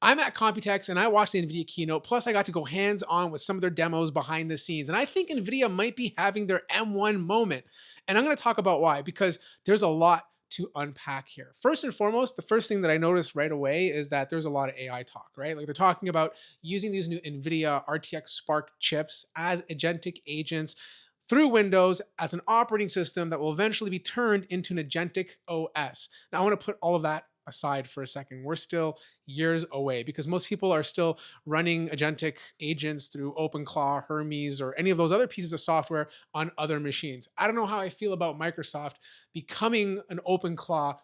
I'm at Computex and I watched the NVIDIA keynote. Plus, I got to go hands on with some of their demos behind the scenes. And I think NVIDIA might be having their M1 moment. And I'm going to talk about why, because there's a lot to unpack here. First and foremost, the first thing that I noticed right away is that there's a lot of AI talk, right? Like they're talking about using these new NVIDIA RTX Spark chips as agentic agents through Windows as an operating system that will eventually be turned into an agentic OS. Now, I want to put all of that aside for a second. We're still years away because most people are still running agentic agents through OpenClaw, Hermes, or any of those other pieces of software on other machines. I don't know how I feel about Microsoft becoming an OpenClaw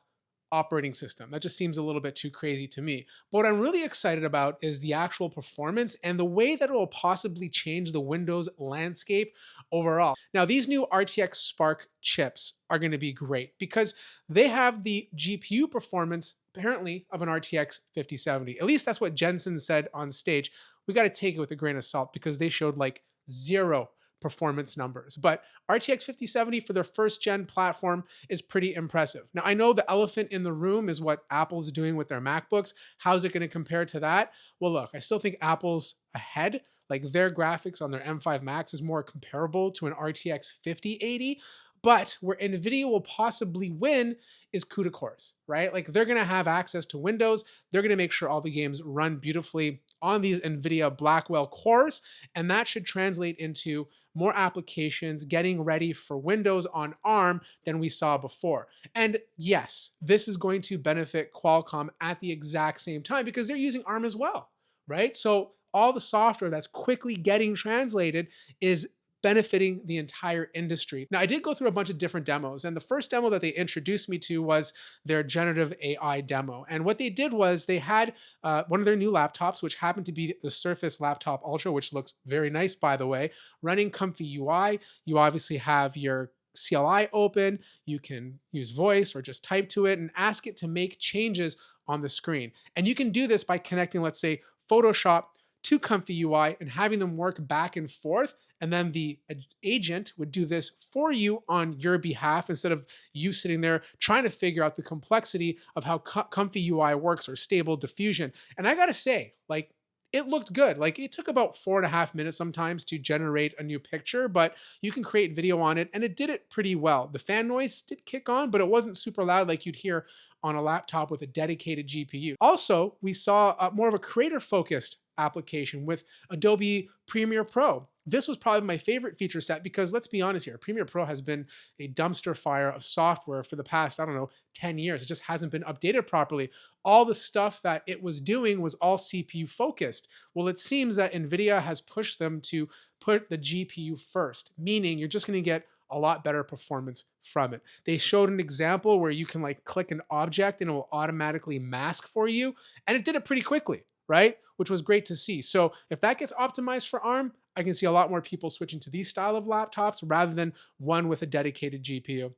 operating system. That just seems a little bit too crazy to me. But what I'm really excited about is the actual performance and the way that it will possibly change the Windows landscape overall. Now, these new RTX Spark chips are going to be great because they have the GPU performance apparently of an RTX 5070. At least that's what Jensen said on stage. We got to take it with a grain of salt because they showed like zero performance numbers. But RTX 5070 for their first gen platform is pretty impressive. Now, I know the elephant in the room is what Apple's doing with their MacBooks. How's it going to compare to that? Well, look, I still think Apple's ahead. Like their graphics on their M5 Max is more comparable to an RTX 5080. But where NVIDIA will possibly win is CUDA cores, right? Like they're going to have access to Windows. They're going to make sure all the games run beautifully on these NVIDIA Blackwell cores. And that should translate into more applications getting ready for Windows on ARM than we saw before. And yes, this is going to benefit Qualcomm at the exact same time because they're using ARM as well, right? So all the software that's quickly getting translated is benefiting the entire industry. Now, I did go through a bunch of different demos, and the first demo that they introduced me to was their generative AI demo. And what they did was they had one of their new laptops, which happened to be the Surface Laptop Ultra, which looks very nice, by the way, running comfy UI. You obviously have your CLI open. You can use voice or just type to it and ask it to make changes on the screen. And you can do this by connecting, let's say, Photoshop to Comfy UI and having them work back and forth. And then the agent would do this for you on your behalf instead of you sitting there trying to figure out the complexity of how Comfy UI works or stable diffusion. And I gotta say, like, it looked good. Like it took about 4.5 minutes sometimes to generate a new picture, but you can create video on it and it did it pretty well. The fan noise did kick on, but it wasn't super loud like you'd hear on a laptop with a dedicated GPU. Also, we saw more of a creator focused application with Adobe Premiere Pro. This was probably my favorite feature set because let's be honest here, Premiere Pro has been a dumpster fire of software for the past, I don't know, 10 years. It just hasn't been updated properly. All the stuff that it was doing was all CPU focused. Well, it seems that NVIDIA has pushed them to put the GPU first, meaning you're just going to get a lot better performance from it. They showed an example where you can like click an object and it will automatically mask for you, and it did it pretty quickly, right? Which was great to see. So if that gets optimized for ARM, I can see a lot more people switching to these style of laptops rather than one with a dedicated GPU.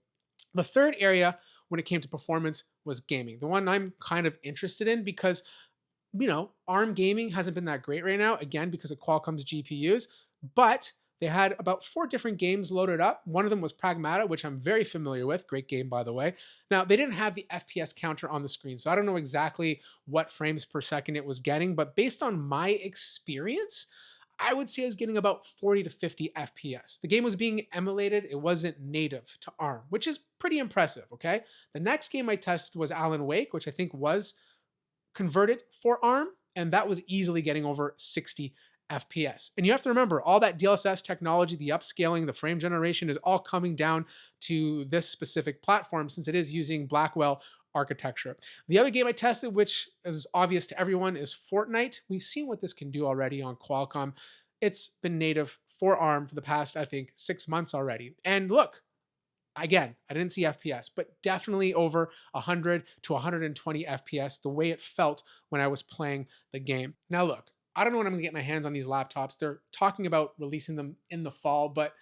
The third area when it came to performance was gaming. The one I'm kind of interested in because, ARM gaming hasn't been that great right now, again, because of Qualcomm's GPUs, but they had about 4 different games loaded up. One of them was Pragmata, which I'm very familiar with. Great game, by the way. Now, they didn't have the FPS counter on the screen, so I don't know exactly what frames per second it was getting, but based on my experience, I would say I was getting about 40 to 50 FPS. The game was being emulated. It wasn't native to ARM, which is pretty impressive, okay? The next game I tested was Alan Wake, which I think was converted for ARM, and that was easily getting over 60 FPS. And you have to remember, all that DLSS technology, the upscaling, the frame generation is all coming down to this specific platform since it is using Blackwell architecture. The other game I tested, which is obvious to everyone, is Fortnite. We've seen what this can do already on Qualcomm. It's been native for ARM for the past, I think, 6 months already. And look, again, I didn't see FPS, but definitely over 100 to 120 FPS, the way it felt when I was playing the game. Now look, I don't know when I'm gonna get my hands on these laptops. They're talking about releasing them in the fall, but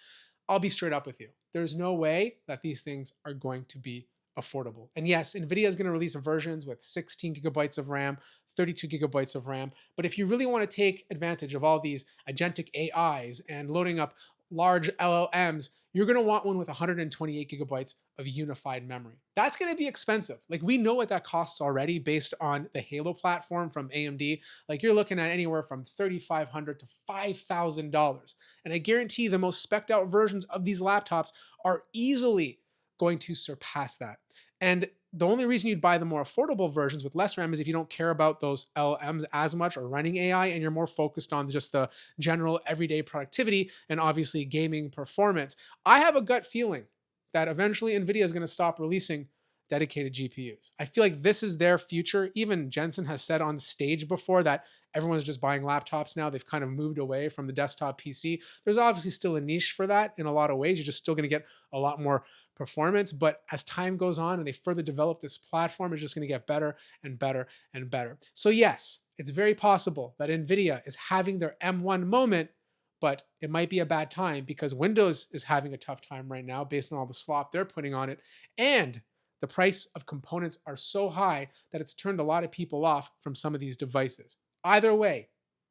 I'll be straight up with you. There's no way that these things are going to be affordable. And yes, NVIDIA is going to release versions with 16 gigabytes of RAM, 32 gigabytes of RAM. But if you really want to take advantage of all these agentic AIs and loading up large LLMs, you're going to want one with 128 gigabytes of unified memory. That's going to be expensive. Like, we know what that costs already based on the Halo platform from AMD. Like, you're looking at anywhere from $3,500 to $5,000. And I guarantee the most specced out versions of these laptops are easily going to surpass that. And the only reason you'd buy the more affordable versions with less RAM is if you don't care about those LLMs as much or running AI, and you're more focused on just the general everyday productivity and obviously gaming performance. I have a gut feeling that eventually NVIDIA is going to stop releasing dedicated GPUs. I feel like this is their future. Even Jensen has said on stage before that everyone's just buying laptops now. They've kind of moved away from the desktop PC. There's obviously still a niche for that in a lot of ways. You're just still going to get a lot more performance. But as time goes on and they further develop this platform, it's just going to get better and better and better. So yes, it's very possible that NVIDIA is having their M1 moment, but it might be a bad time because Windows is having a tough time right now based on all the slop they're putting on it. And the price of components are so high that it's turned a lot of people off from some of these devices. Either way,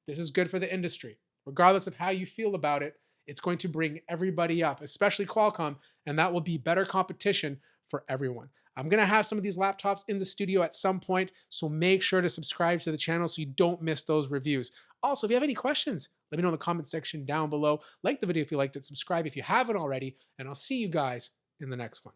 this is good for the industry. Regardless of how you feel about it, it's going to bring everybody up, especially Qualcomm, and that will be better competition for everyone. I'm going to have some of these laptops in the studio at some point, so make sure to subscribe to the channel so you don't miss those reviews. Also, if you have any questions, let me know in the comment section down below. Like the video if you liked it, subscribe if you haven't already, and I'll see you guys in the next one.